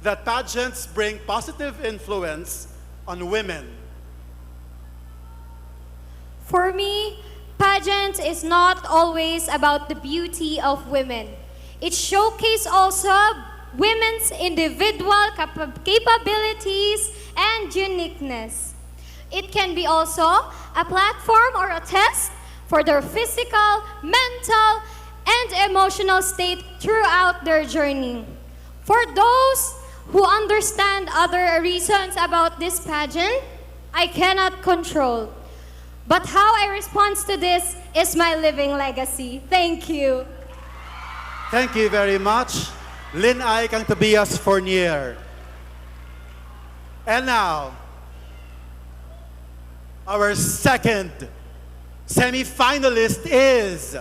that pageants bring positive influence on women? For me, pageant is not always about the beauty of women. It showcases also women's individual capabilities and uniqueness. It can be also a platform or a test for their physical, mental, and emotional state throughout their journey. For those who understand other reasons about this pageant, I cannot control. But how I respond to this is my living legacy. Thank you. Thank you very much, Lin-Ay kang Tobias Fournier. And now, our second semi-finalist is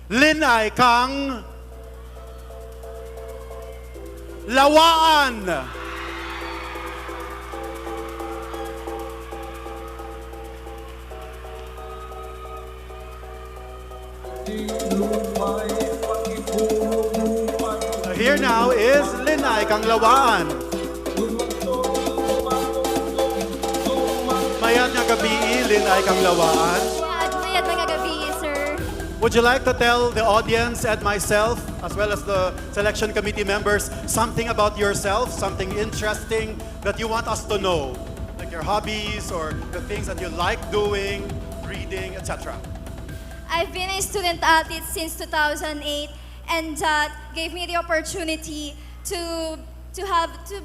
Lin-Ay kang Lawaan. Here now is Lin-Ay kang Lawaan. Mayad nga gabi, Lin-Ay kang Lawaan. Mayad mga gabi, sir. Would you like to tell the audience and myself, as well as the selection committee members, something about yourself, something interesting that you want us to know? Like your hobbies or the things that you like doing, reading, etc. I've been a student athlete since 2008, and that gave me the opportunity to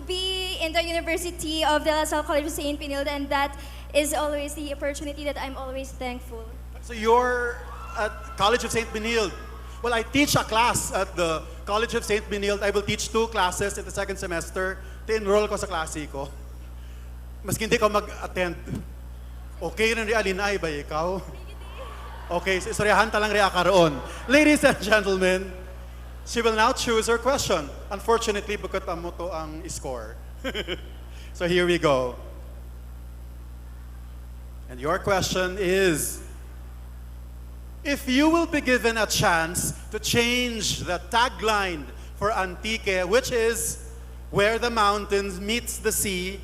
be in the University of De La Salle College of St. Pinilde, and that is always the opportunity that I'm always thankful. So you're at College of St. Benilde. Well, I teach a class at the College of St. Benilde. I will teach 2 classes in the second semester. Enroll ko sa klase ko. Mas hindi ko mag-attend. Okay rin rin, Lin-Ay ba ikaw? Okay, so istoryahan talang rin akaroon. Ladies and gentlemen, she will now choose her question. Unfortunately, bukod mo to ang score. So here we go. And your question is, if you will be given a chance to change the tagline for Antique, which is, where the mountains meets the sea,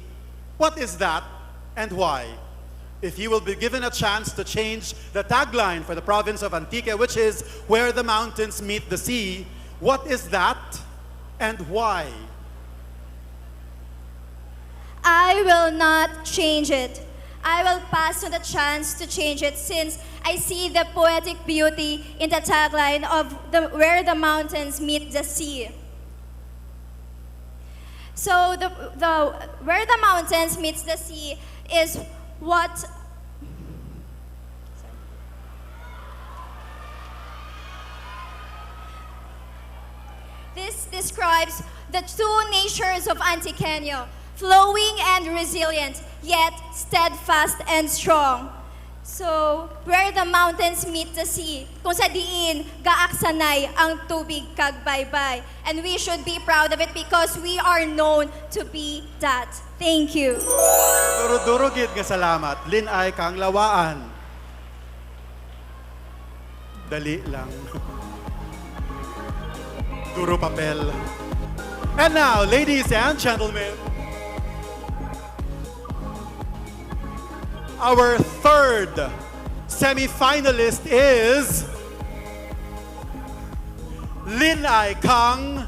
what is that and why? If you will be given a chance to change the tagline for the province of Antique, which is, where the mountains meet the sea, what is that and why? I will not change it. I will pass on the chance to change it, since I see the poetic beauty in the tagline of where the mountains meet the sea. So the where the mountains meets the sea is what this describes the 2 natures of Antiqueño, flowing and resilient, yet steadfast and strong. So, where the mountains meet the sea, kung sa diin, gaaksanay ang tubig kag baybay. And we should be proud of it because we are known to be that. Thank you. Duro-duro gid nga salamat. Lin-Ay kang Lawaan. Dali lang. Duro papel. And now, ladies and gentlemen, our third semi-finalist is Lin-Ay kang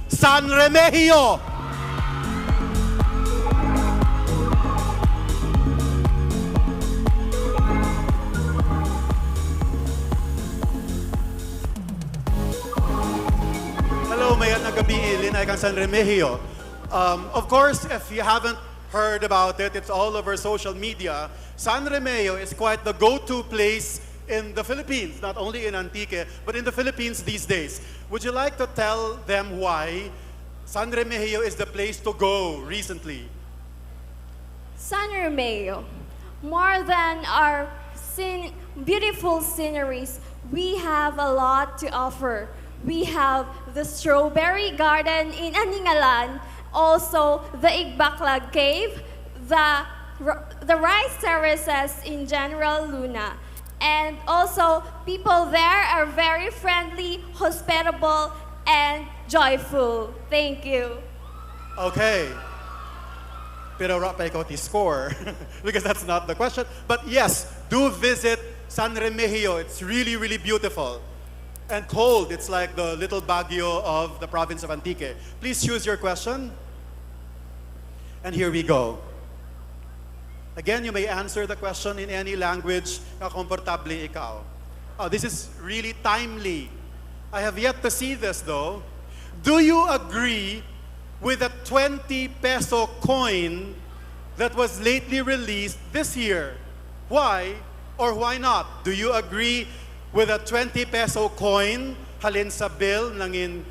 San Remigio. Hello, mayat na gabi, Lin-Ay kang San Remigio. Of course, if you haven't heard about it, it's all over social media. San Remigio is quite the go-to place in the Philippines, not only in Antique, but in the Philippines these days. Would you like to tell them why San Remigio is the place to go recently? San Remigio, more than our beautiful sceneries, we have a lot to offer. We have the strawberry garden in Aningalan, also the Igbaklag Cave, the rice terraces in General Luna. And also, people there are very friendly, hospitable, and joyful. Thank you. Okay. Pero wala pa ikaw score because that's not the question. But yes, do visit San Remigio. It's really, really beautiful. And cold. It's like the little Baguio of the province of Antique. Please choose your question. And here we go. Again, you may answer the question in any language na komportable ikaw. Oh, this is really timely. I have yet to see this though. Do you agree with a 20 peso coin that was lately released this year? Why or why not? Do you agree with a 20 peso coin, halin sa bill, nangin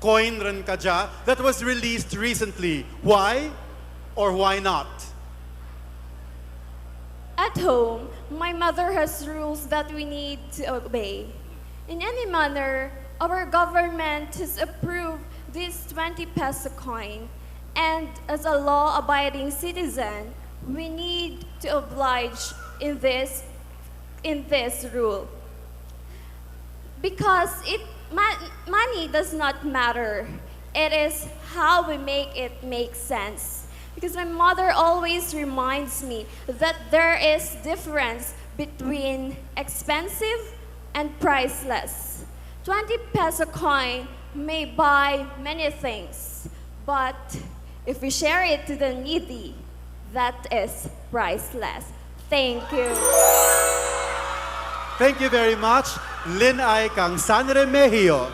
coin rin kadya, that was released recently? Why or why not? At home, my mother has rules that we need to obey. In any manner, our government has approved this 20 peso coin, and as a law-abiding citizen, we need to oblige in this rule. Because money does not matter. It is how we make it make sense. Because my mother always reminds me that there is difference between expensive and priceless. 20 peso coin may buy many things, but if we share it to the needy, that is priceless. Thank you. Thank you very much, Lin-Ay kang San Remigio.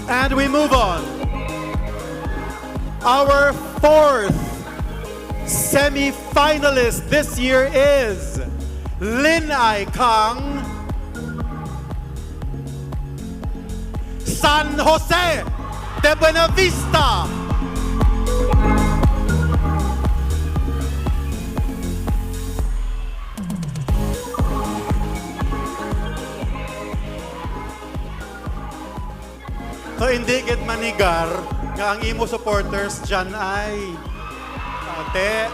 And we move on. Our fourth semi-finalist this year is Lin-Ay kang San Jose de Buenavista. So hindi gid manigar nga ang imo supporters dyan ay ate,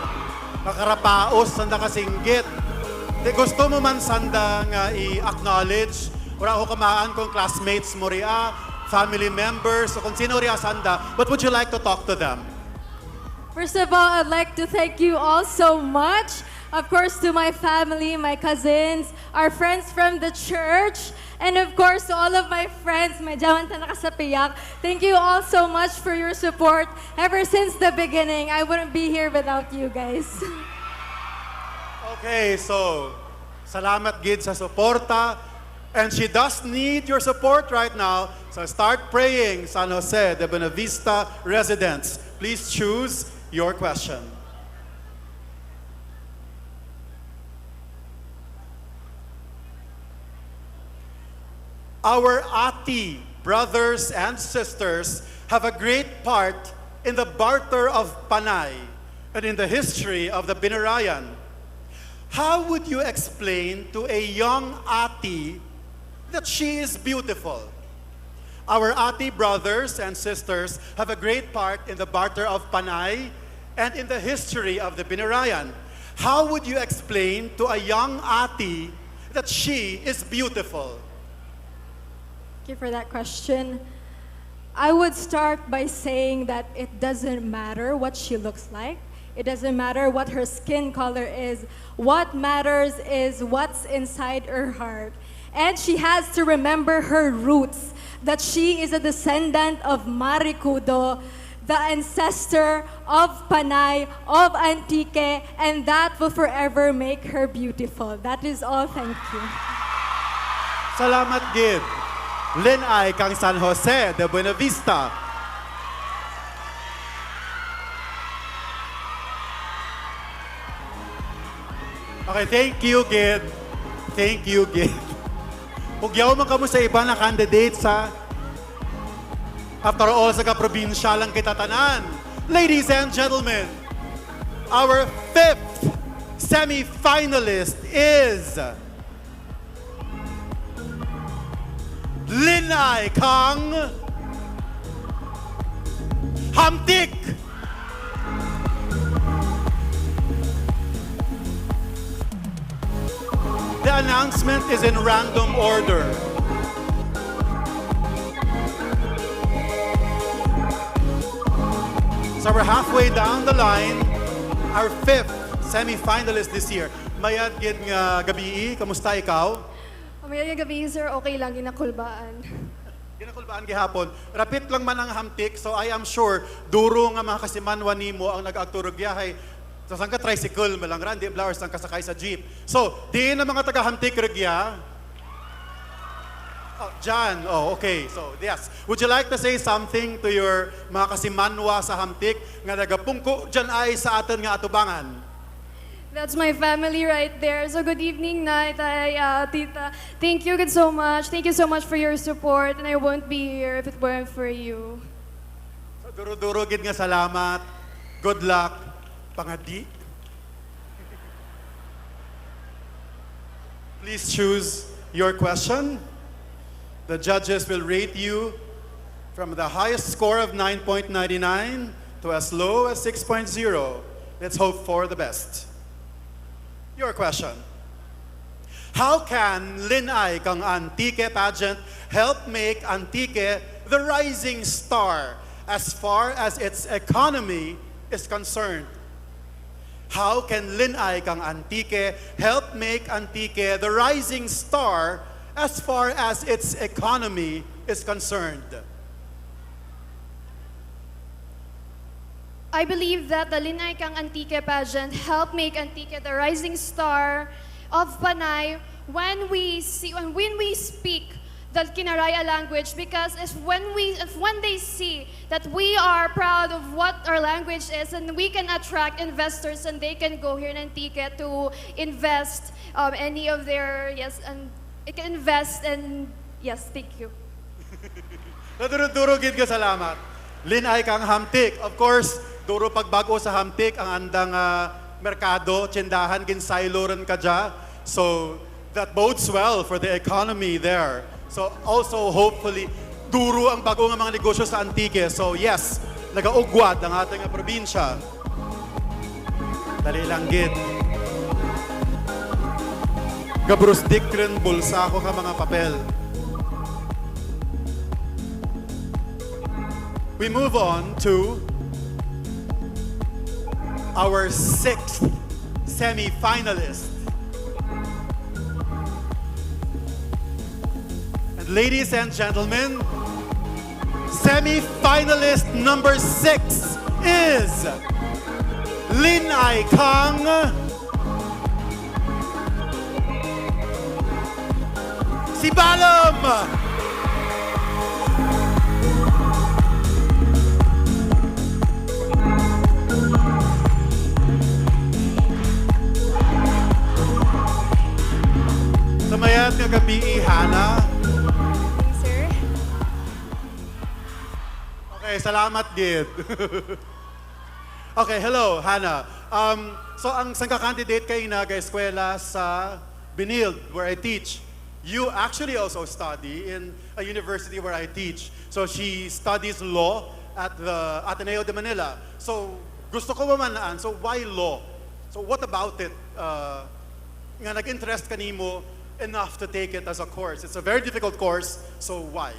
makarapaos sanda kasinggit. Di gusto mo man sanda nga i-acknowledge wala ko kamaan kung classmates mo ria, family members, o kung sino ria sanda, what would you like to talk to them? First of all, I'd like to thank you all so much. Of course, to my family, my cousins, our friends from the church, and of course, to all of my friends, may jawan ta nakasapiyak. Thank you all so much for your support. Ever since the beginning, I wouldn't be here without you guys. Okay, so salamat gid sa suporta. And she does need your support right now. So start praying, San Jose de Buenavista residents. Please choose your question. Our Ati brothers and sisters have a great part in the barter of Panay and in the history of the Binarayan. How would you explain to a young Ati that she is beautiful? Our Ati brothers and sisters have a great part in the barter of Panay and in the history of the Binarayan. How would you explain to a young Ati that she is beautiful? Thank you for that question. I would start by saying that it doesn't matter what she looks like. It doesn't matter what her skin color is. What matters is what's inside her heart. And she has to remember her roots, that she is a descendant of Maricudo, the ancestor of Panay, of Antique, and that will forever make her beautiful. That is all. Thank you. Salamat gid. Lin-Ay kang San Jose de Buenavista. Okay, thank you, Gid. Thank you, Gid. Hugyaw man kamo sa iba na candidates, ha? After all, sa kaprobinsya lang kita tanan. Ladies and gentlemen, our fifth semi-finalist is Lin-Ay kang Hamtik The announcement is in random order. So we're halfway down the line. Our fifth semi-finalist this year. Mayad gid nga gabi, kamusta ikaw? May gabi, sir, okay lang, ginakulbaan. Ginakulbaan gihapon. Rapit lang man ang hamtik, so I am sure duro nga mga kasimanwa nimo ang nag-agturog biyahe. So saan ka tricycle, malangran, di blowers, saan ka sakay sa jeep. So, di na mga taga-hamtik regya. Oh, John, oh, okay. So, yes. Would you like to say something to your mga kasimanwa sa hamtik nga nagapungko dyan ay sa atin nga atubangan? That's my family right there. So good evening, Nay, Tita. Thank you so much. Thank you so much for your support, and I won't be here if it weren't for you. So, duro-duro gid nga salamat. Good luck. Pangadi. Please choose your question. The judges will rate you from the highest score of 9.99 to as low as 6.0. Let's hope for the best. Your question. How can Lin-Ay kang Antique pageant help make Antique the rising star as far as its economy is concerned? How can Lin-Ay kang Antique help make Antique the rising star as far as its economy is concerned? I believe that the Lin-Ay kang Antique pageant helped make Antique the rising star of Panay when we speak the Kinaraya language, because if when they see that we are proud of what our language is, and we can attract investors and they can go here in Antique to invest any of their, yes, and it can invest, and yes, thank you. Naduro-duro gid ka salamat. Lin-Ay kang hamtik. Of course, duro pagbago sa hamtik ang andang merkado, tsindahan ginsaylo rin ka dya. So that bodes well for the economy there. So also hopefully duro ang bago nga mga negosyo sa Antique. So yes, nagaugwad ang ating probinsya. Dali lang gid. Gabrusdik rin bulsa ko ka mga papel. We move on to our sixth semi-finalist. And ladies and gentlemen, semi-finalist number 6 is Lin-Ay kang Sibalam! Samayat nga gabi, Hana. Sir? Okay, salamat, Gid. Okay, hello, Hana. So, ang sangka-candidate kayo na eskwela sa Binild, where I teach. You actually also study in a university where I teach. So, she studies law at the Ateneo de Manila. So, gusto ko mamanaan, so why law? So, what about it? Nga nag-interest ka nimo enough to take it as a course. It's a very difficult course, so why?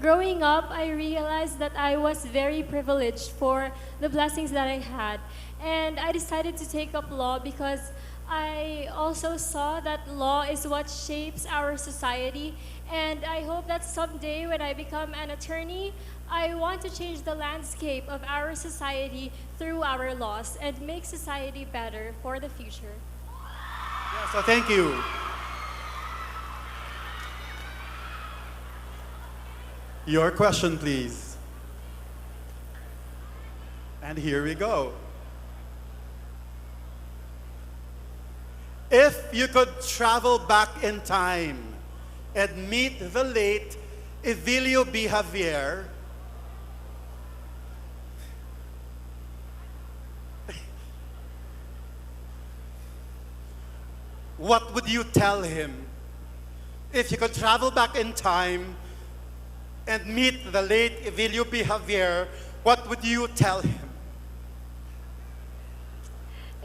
Growing up, I realized that I was very privileged for the blessings that I had. And I decided to take up law because I also saw that law is what shapes our society. And I hope that someday when I become an attorney, I want to change the landscape of our society through our laws and make society better for the future. Yeah, so thank you. Your question, please. And here we go. If you could travel back in time and meet the late Evilio B. Javier, what would you tell him? If you could travel back in time and meet the late Evilio B. Javier, what would you tell him?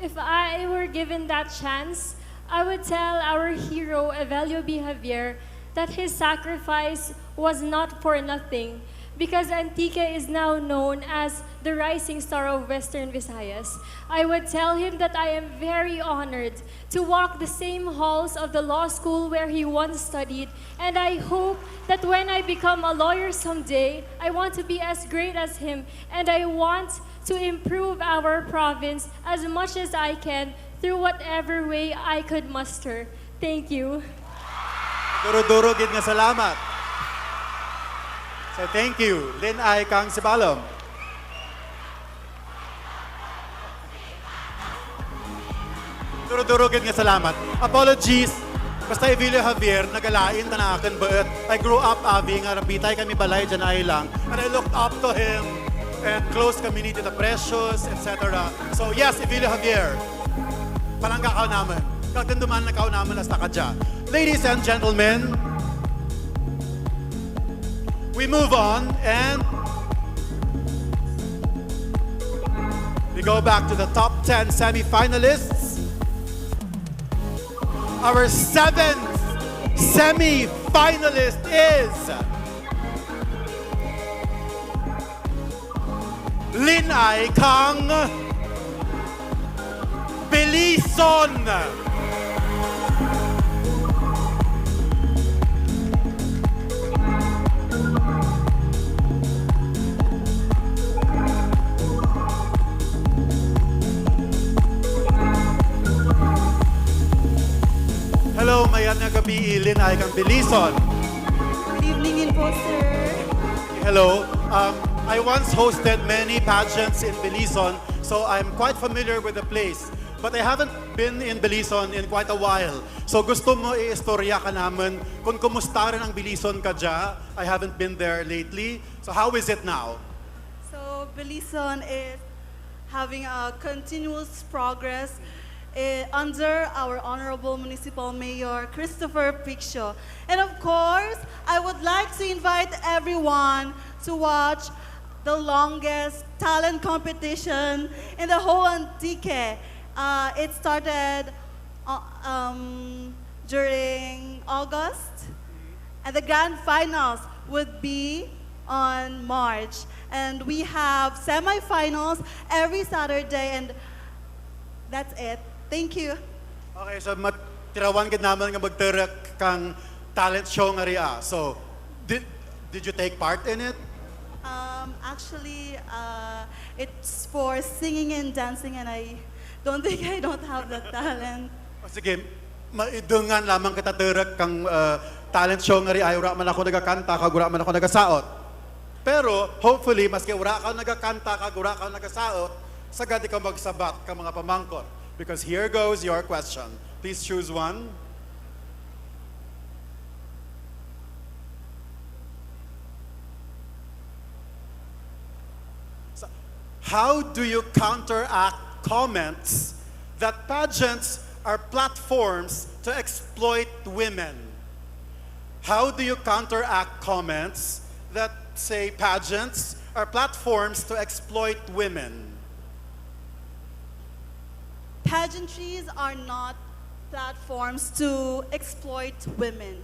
If I were given that chance, I would tell our hero, Evelio B. Javier, that his sacrifice was not for nothing, because Antique is now known as the rising star of Western Visayas. I would tell him that I am very honored to walk the same halls of the law school where he once studied, and I hope that when I become a lawyer someday, I want to be as great as him, and I want to improve our province as much as I can through whatever way I could muster. Thank you. Duro-duro gid nga salamat. So thank you. Lin-Ay, Kang Sibalom. Duro-duro gid nga salamat. Apologies. Basta Evelio Javier, nagalain tanakan baet. I grew up abi nga rapitay kami balay janay lang. And I looked up to him and close community the Precious, etc. So yes, Evelio Javier. Palangga kao naman. Kaganduman na kao naman hasta kadya. Ladies and gentlemen, we move on and we go back to the top 10 semi-finalists. Our 7th semi-finalist is Lin-Ay Kang Belison. Hello, mayan nga gabi, Lin-Ay Kang Belison. Good evening din po, sir. Hello. I once hosted many pageants in Belison, so I'm quite familiar with the place. But I haven't been in Belison in quite a while. So gusto mo i-istorya ka naman kung kumusta rin ang Belison ka dya. I haven't been there lately. So how is it now? So, Belison is having a continuous progress under our Honorable Municipal Mayor, Christopher Piccio. And of course, I would like to invite everyone to watch the longest talent competition in the whole Antique. It started during August, and the grand finals would be on March. And we have semifinals every Saturday, and that's it. Thank you. Okay, so tirawan gid naman nga magterek kang talent show nga ria. So, did you take part in it? Actually, it's for singing and dancing, and I don't think I don't have the talent. O sige, maidungan lamang kita terek kang talent show nga ria. Ura man ako nagakanta, kag ura man ako nagasaot. Pero, hopefully, maski ura ka nagakanta, kag ura ka nagasaot, sagad ikaw magsabat ka mga pamangkot. Because here goes your question. Please choose one. So, how do you counteract comments that pageants are platforms to exploit women? How do you counteract comments that say pageants are platforms to exploit women? Pageantries are not platforms to exploit women.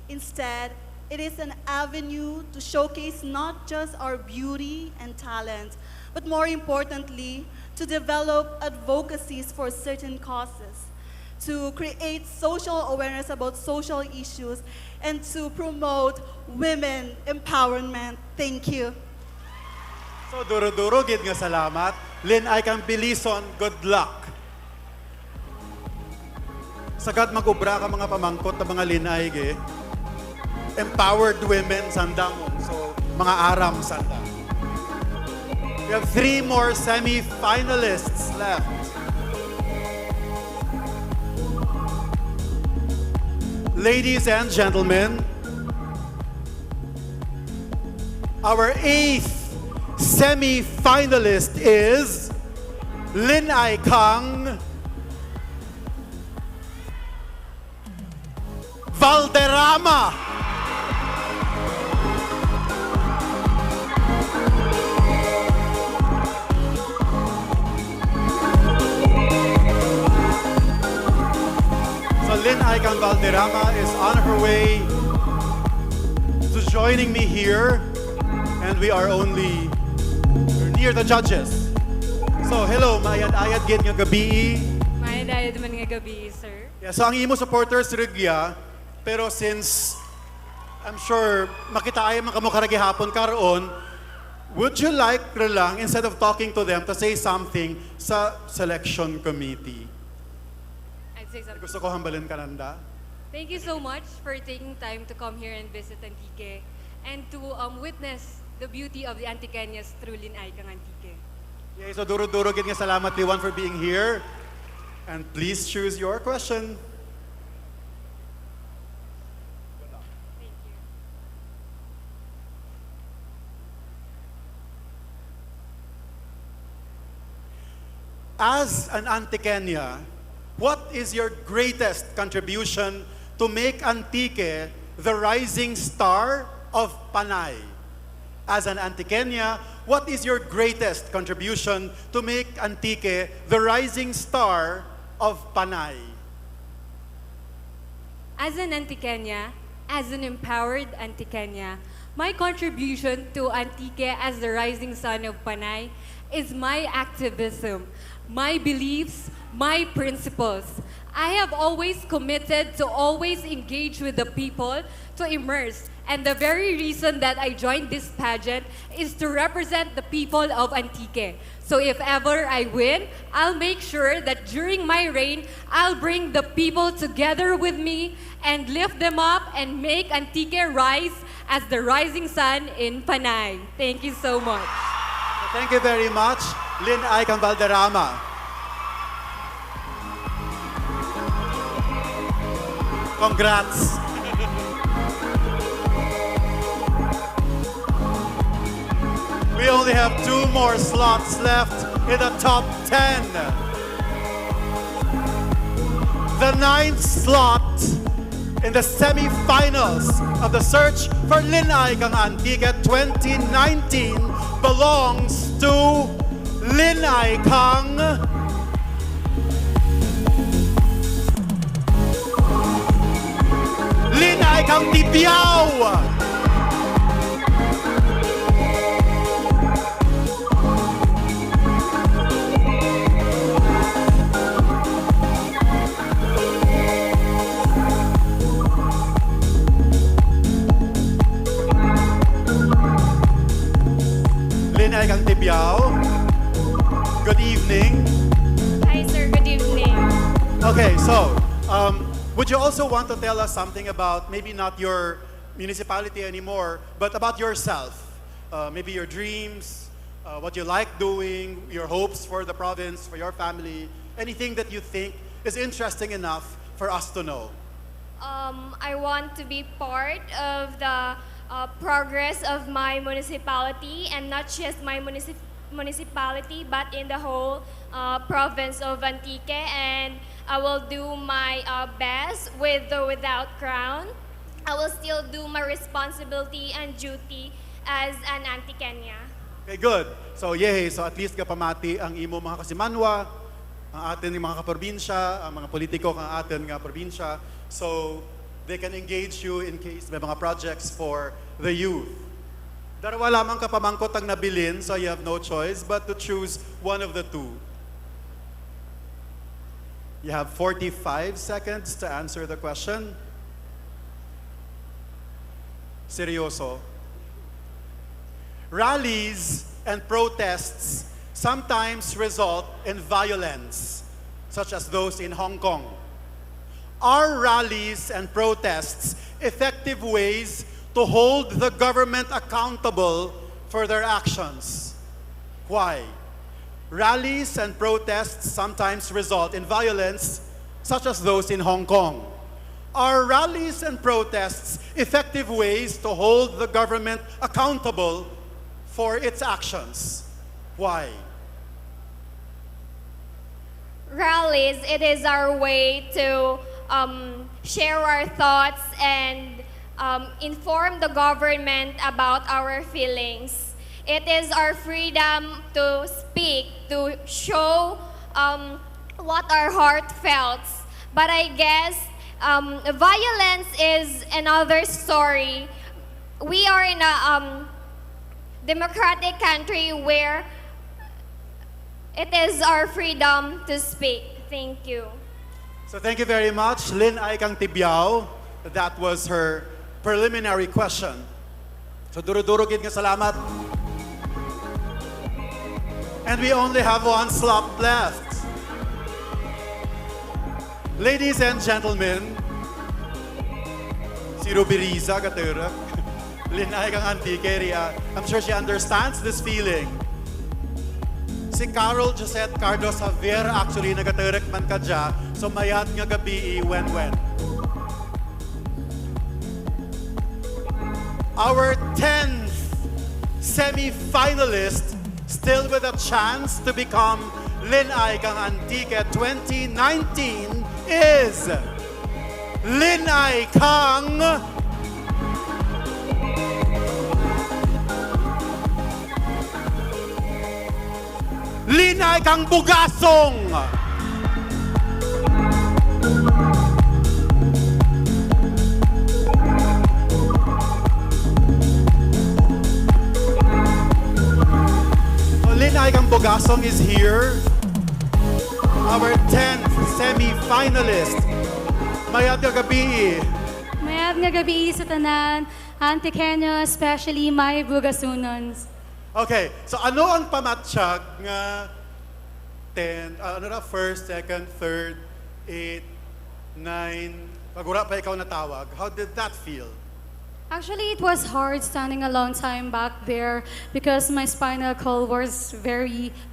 Instead, it is an avenue to showcase not just our beauty and talent, but more importantly, to develop advocacies for certain causes, to create social awareness about social issues, and to promote women empowerment. Thank you. So, duro-duro, gid nga salamat. Lin-Ay Kang Belison, good luck. Sagad mag-ubra ka mga pamangkot na mga Lin-Ay, ge. Empowered women, sanda mo. So, mga aram, sanda. We have 3 more semi-finalists left. Ladies and gentlemen, our 8th semi-finalist is Lin-Ay Kang Valderrama. Lin-Ay Valderrama is on her way to joining me here, and we are only near the judges. So, hello, maayad-ayad gid nga gabi. Maayad-ayad man nga gabi, sir. Yeah, so ang imo supporters rigya, pero since I'm sure makita ay man kamo karagi hapon karon, would you like lang instead of talking to them to say something sa selection committee? I'd say something. Gusto ko hambalin ka nanda. Thank you so much for taking time to come here and visit Antique and to witness the beauty of the Antiqueñas through Lin-Ay kang Antique. Yeah, so duro-duro gid nga salamat Liwan for being here. And please choose your question. Thank you. As an Antiqueña, what is your greatest contribution to make Antique the rising star of Panay? As an Antiqueña, what is your greatest contribution to make Antique the rising star of Panay? As an Antiqueña, as an empowered Antiqueña, my contribution to Antique as the rising sun of Panay is my activism, my beliefs, my principles. I have always committed to always engage with the people, to immerse. And the very reason that I joined this pageant is to represent the people of Antique. So if ever I win, I'll make sure that during my reign, I'll bring the people together with me and lift them up and make Antique rise as the rising sun in Panay. Thank you so much. Thank you very much, Lin-Ay Valderrama. Congrats. We only have 2 more slots left in the top 10. The 9th slot in the semi-finals of the search for Lin-Ay kang Antique 2019 belongs to Lin-Ay kang Lin-Ay kang Tipiao. Lin-Ay kang Tipiao. Good evening. Hi, sir. Good evening. Okay, so would you also want to tell us something about maybe not your municipality anymore, but about yourself? Maybe your dreams, what you like doing, your hopes for the province, for your family, anything that you think is interesting enough for us to know. I want to be part of the progress of my municipality, and not just my municipality, but in the whole province of Antique. And I will do my best with or without crown. I will still do my responsibility and duty as an Antiqueña. Okay, good. So, yay. So, at least kapamati ang imo mga kasimanwa, ang atin mga kaprobinsya, ang mga politiko ang atin nga probinsya. So, they can engage you in case may mga projects for the youth. Darawa lamang kapamangkot ang nabilin, so you have no choice but to choose one of the two. You have 45 seconds to answer the question. Seryoso. Rallies and protests sometimes result in violence, such as those in Hong Kong. Are rallies and protests effective ways to hold the government accountable for their actions? Why? Rallies and protests sometimes result in violence, such as those in Hong Kong. Are rallies and protests effective ways to hold the government accountable for its actions? Why? Rallies, it is our way to share our thoughts and inform the government about our feelings. It is our freedom to speak, to show what our heart felt. But I guess Violence is another story. We are in a democratic country where it is our freedom to speak. Thank you. So thank you very much, Lin-Ay kang Tibyao. That was her preliminary question. So duro-duro gid nga salamat. And we only have one slot left. Ladies and gentlemen, si Ruby Riza katera, Lin-Ay kang Antique Ria. I'm sure she understands this feeling. Si Carol Josette Cardo Javier actually nagaterek man ka dya, so mayat nga gabi when. Our 10th semi-finalist, still with a chance to become Lin-Ay kang Antique 2019 is Lin-Ay kang Lin-Ay kang Bugasong. So Lin-Ay kang Bugasong is here. Our 10th semi-finalist. Mayat nga gabi. Mayab nga gabi sa tanan, Antikenyo, especially my bugasunons. Okay, so ano ang pamatsyag nga 10, first, second, third, 8, 9, pagura pa ikaw natawag. How did that feel? Actually, it was hard standing a long time back there because my spinal cord was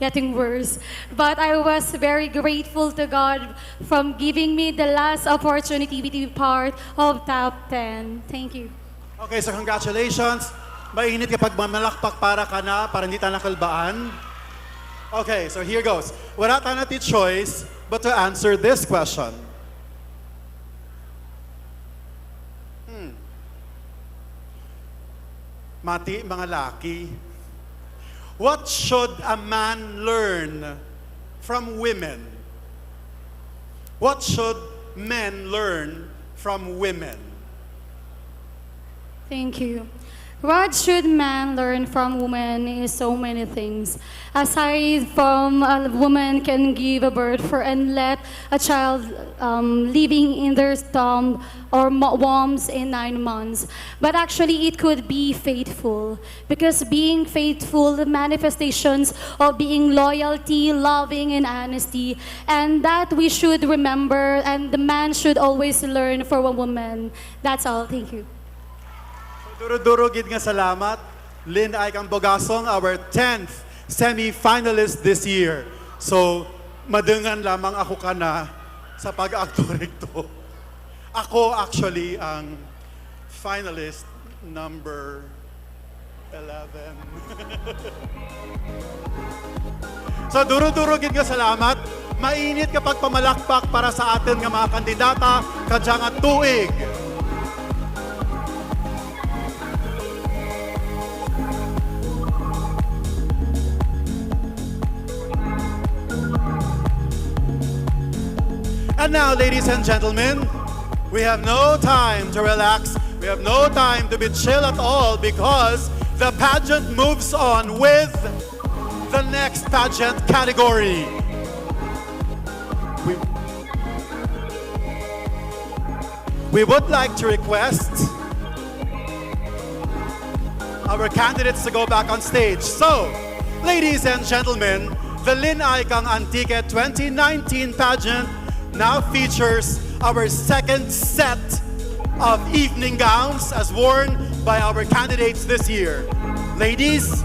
getting worse. But I was very grateful to God from giving me the last opportunity to be part of top 10. Thank you. Okay, so congratulations. Mainit kapag mamalakpak para ka na, para hindi tayo nakalbaan. Okay, so here goes. Wala tayo natin choice but to answer this question. Mati, mga laki. What should a man learn from women? What should men learn from women? Thank you. What should man learn from women is so many things. Aside from a woman can give a birth for and let a child living in their stomach or wombs in 9 months. But actually it could be faithful. Because being faithful, the manifestations of being loyalty, loving, and honesty. And that we should remember and the man should always learn from a woman. That's all. Thank you. Duro-duro gid nga salamat. Lin-Ay kang Bugasong, our 10th semi-finalist this year. So, madungan lamang ako ka na sa pag-actor ito. Ako actually ang finalist number 11. So, duro-duro gid nga salamat. Mainit kapag pamalakpak para sa atin nga mga kandidata kadyang at tuig. And now, ladies and gentlemen, we have no time to relax. We have no time to be chill at all because the pageant moves on with the next pageant category. We would like to request our candidates to go back on stage. So, ladies and gentlemen, the Lin-Ay kang Antique 2019 pageant now features our second set of evening gowns as worn by our candidates this year. Ladies,